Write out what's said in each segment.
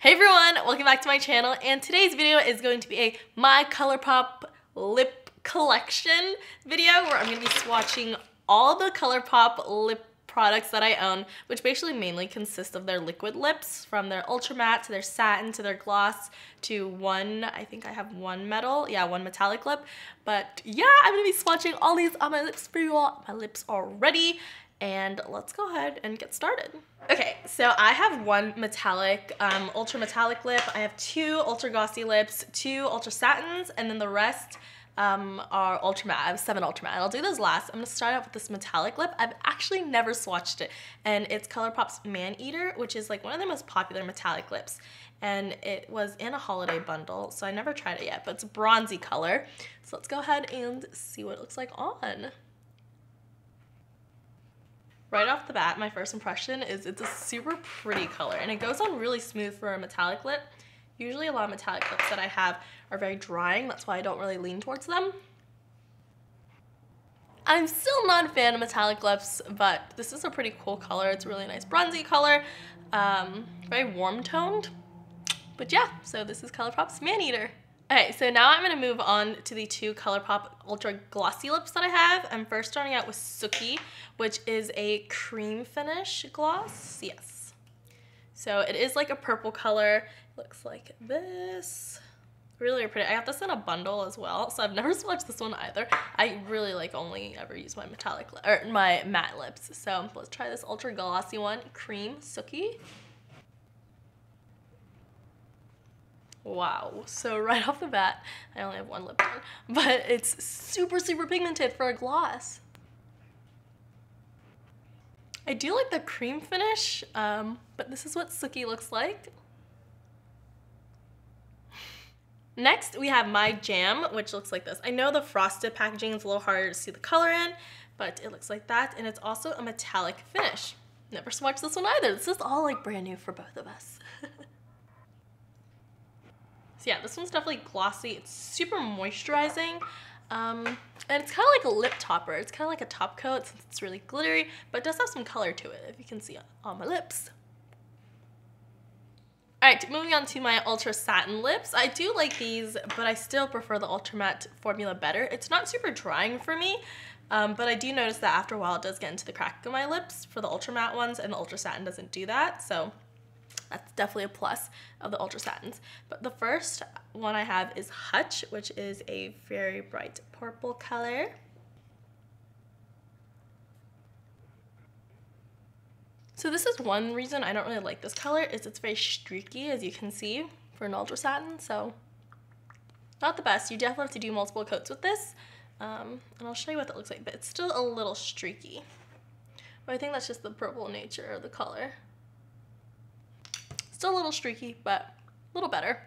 Hey everyone, welcome back to my channel, and today's video is going to be a my ColourPop lip collection video where I'm going to be swatching all the ColourPop lip products that I own, which basically mainly consist of their liquid lips, from their ultra matte to their satin to their gloss to one, I think I have one metallic lip. But yeah, I'm going to be swatching all these on my lips for you all. My lips are ready. And let's go ahead and get started. Okay, so I have one metallic, ultra metallic lip. I have two ultra glossy lips, two ultra satins, and then the rest are ultra matte. I have 7 ultra matte. I'll do those last. I'm gonna start out with this metallic lip. I've actually never swatched it, and it's ColourPop's Man Eater, which is like one of their most popular metallic lips. And it was in a holiday bundle, so I never tried it yet, but it's a bronzy color. So let's go ahead and see what it looks like on. Right off the bat, my first impression is it's a super pretty color, and it goes on really smooth for a metallic lip. Usually a lot of metallic lips that I have are very drying, that's why I don't really lean towards them. I'm still not a fan of metallic lips, but this is a pretty cool color. It's a really nice bronzy color, very warm toned. But yeah, so this is ColourPop's Man Eater. Okay, so now I'm going to move on to the two ColourPop Ultra Glossy lips that I have. I'm first starting out with Sookie, which is a cream finish gloss. Yes. So it is like a purple color. It looks like this. Really pretty. I got this in a bundle as well, so I've never swatched this one either. I really only ever use my metallic or my matte lips. So let's try this Ultra Glossy one, Cream Sookie. Wow, so right off the bat, I only have one lip on, but it's super pigmented for a gloss. I do like the cream finish, but this is what Sookie looks like. Next, we have My Jam, which looks like this. I know the frosted packaging is a little harder to see the color in, but it looks like that, and it's also a metallic finish. Never swatched this one either. This is all like brand new for both of us. So yeah, this one's definitely glossy. It's super moisturizing, and it's kind of like a lip topper. It's kind of like a top coat since it's really glittery, but it does have some color to it, if you can see on my lips. Alright, moving on to my Ultra Satin lips. I do like these, but I still prefer the Ultra Matte formula better. It's not super drying for me, but I do notice that after a while it does get into the crack of my lips for the Ultra Matte ones, and the Ultra Satin doesn't do that, so that's definitely a plus of the Ultra Satins. But the first one I have is Hutch, which is a very bright purple color. So this is one reason I don't really like this color, is it's very streaky, as you can see, for an Ultra Satin, so not the best. You definitely have to do multiple coats with this, and I'll show you what that looks like, but it's still a little streaky. But I think that's just the purple nature of the color. Still a little streaky, but a little better.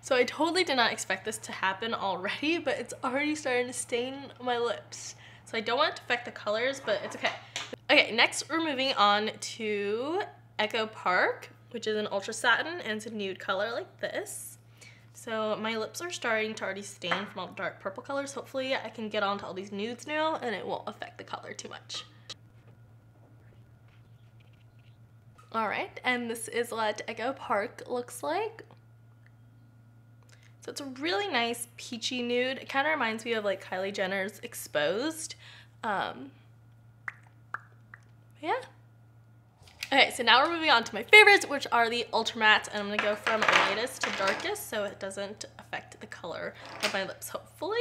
So I totally did not expect this to happen already, but it's already starting to stain my lips. So I don't want it to affect the colors, but it's okay. Okay, next we're moving on to Echo Park, which is an Ultra Satin, and it's a nude color like this. So my lips are starting to already stain from all the dark purple colors. Hopefully I can get onto all these nudes now, and it won't affect the color too much. Alright, and this is what Echo Park looks like. So it's a really nice peachy nude. It kind of reminds me of like Kylie Jenner's Exposed. Yeah. Okay, so now we're moving on to my favorites, which are the Ultra Mattes, and I'm going to go from lightest to darkest so it doesn't affect the color of my lips, hopefully.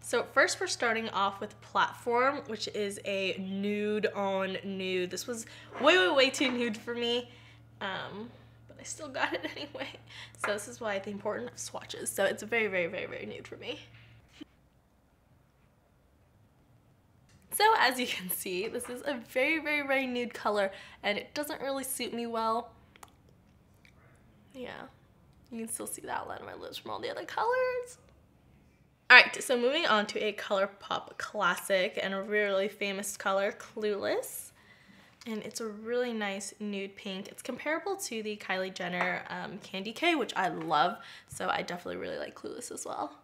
So first we're starting off with Platform, which is a nude on nude. This was way too nude for me, but I still got it anyway. So this is why the importance of swatches. So it's very nude for me. So as you can see, this is a very nude color, and it doesn't really suit me well. Yeah, you can still see the outline of my lips from all the other colors. Alright, so moving on to a ColourPop classic and a really famous color, Clueless. And it's a really nice nude pink. It's comparable to the Kylie Jenner Candy K, which I love, so I definitely really like Clueless as well.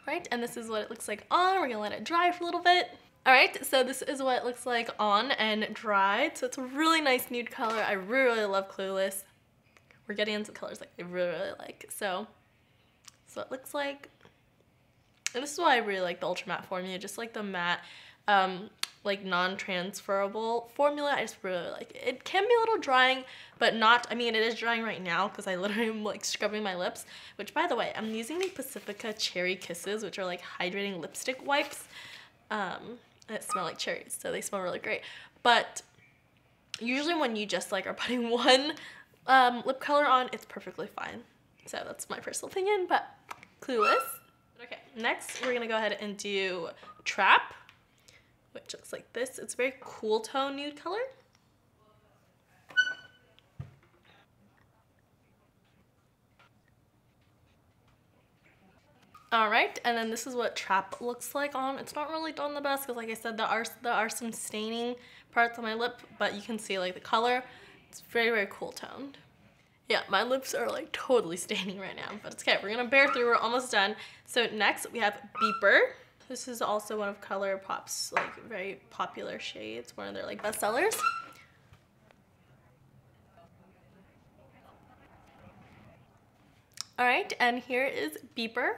Right, and this is what it looks like on. We're gonna let it dry for a little bit. Alright, so this is what it looks like on and dried. So it's a really nice nude color. I really love Clueless. We're getting into colors like I really like. So it looks like, and this is why I really like the Ultra Matte formula, just like the matte, like non-transferable formula. I just really like it. It can be a little drying, but not, I mean, it is drying right now because I literally am like scrubbing my lips, which by the way, I'm using the Pacifica Cherry Kisses, which are like hydrating lipstick wipes. That smell like cherries, so they smell really great. But usually when you just like are putting one lip color on, it's perfectly fine. So that's my personal opinion, but Clueless. Okay, next we're gonna go ahead and do Trap, which looks like this. It's a very cool tone nude color. Alright, and then this is what Trap looks like on. It's not really done the best because like I said, there are some staining parts on my lip, but you can see like the color. It's very, very cool toned. Yeah, my lips are like totally staining right now, but it's okay. We're gonna bear through, we're almost done. So next we have Beeper. This is also one of ColourPop's like very popular shades, one of their like bestsellers. Alright, and here is Beeper.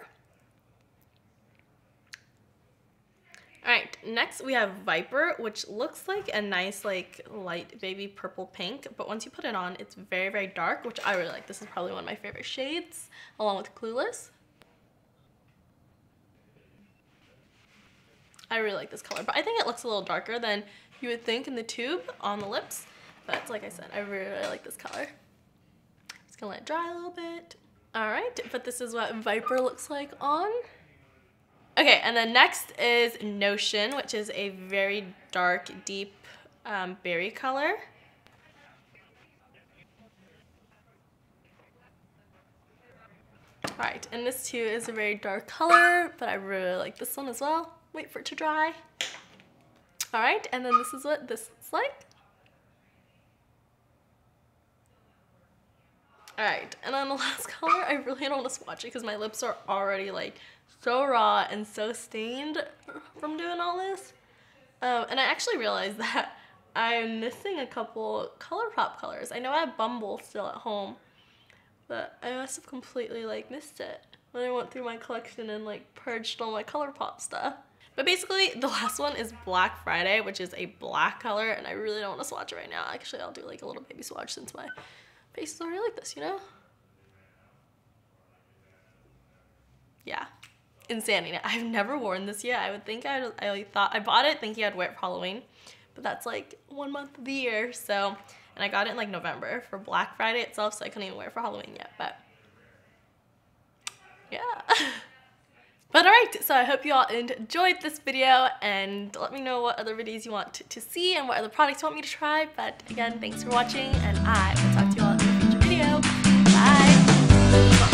Alright, next we have Viper, which looks like a nice like light baby purple pink, but once you put it on, it's very, very dark, which I really like. This is probably one of my favorite shades, along with Clueless. I really like this color, but I think it looks a little darker than you would think in the tube on the lips, but like I said, I really, really like this color. Just gonna let it dry a little bit. Alright, but this is what Viper looks like on. Okay, and then next is Notion, which is a very dark, deep berry color. Alright, and this too is a very dark color, but I really like this one as well. Wait for it to dry. Alright, and then this is what this looks like. Alright, and then the last color, I really don't want to swatch it because my lips are already like so raw and so stained from doing all this. And I actually realized that I'm missing a couple ColourPop colors. I know I have Bumble still at home, but I must have completely like missed it when I went through my collection and like purged all my ColourPop stuff. But basically the last one is Black Friday, which is a black color, and I really don't want to swatch it right now. Actually, I'll do like a little baby swatch since my face is already like this, you know? Yeah. Insanity. I've never worn this yet. I would think I thought I bought it thinking I'd wear it for Halloween, but that's like 1 month of the year. So, and I got it in like November for Black Friday itself, so I couldn't even wear it for Halloween yet, but yeah. But alright, so I hope you all enjoyed this video, and let me know what other videos you want to see and what other products you want me to try. But again, thanks for watching, and I will talk to you all in a future video. Bye!